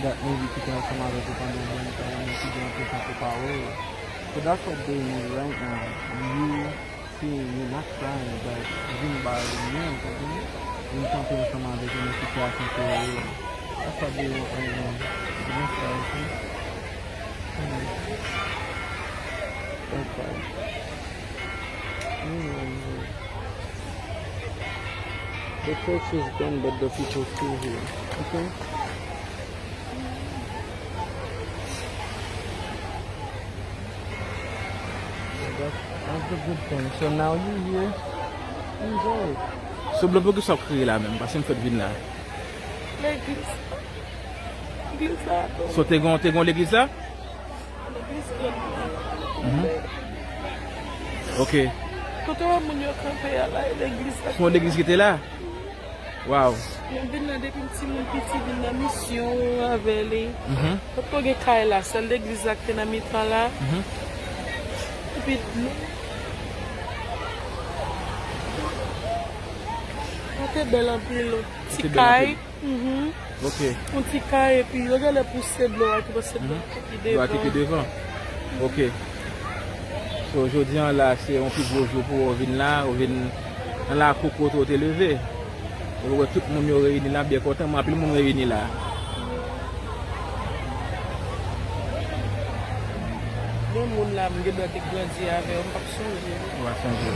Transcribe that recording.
that maybe you can have some other people on the one time and keep doing something power. So that's what they need right now. You see, you're not crying, but being by the man, you can feel some other thing in the situation for you. That's what they want right now. That's right. That's right. The church is gone, but the people still here. Okay? That's the good thing. So now you here, enjoy it. So, blo pou ki sa kriye la men, pasen fèt vin la. L'église. L'église là. So, te gon l'eglise la? L'église là. Ok. Quand on va yo campé là, l'église là. Son l'eglise ki te la? Wow. On vient là depuis petit vin la mission avec les. Quand on get kay là, c'est l'église là qui na mitan là. Et puis c'était belle en pile. Petit kay. Ok. Un petit kay et puis regarde le pousser de l'eau qui va se Qui devant. Ok. So, aujourd'hui, là, c'est un petit beau jour pour venir là, on vient dans la coco, tout est levé. Tout le monde est réuni là, bien content, mais tout le monde est réuni là. Le monde là, je dois te grandir avec un peu de On va changer.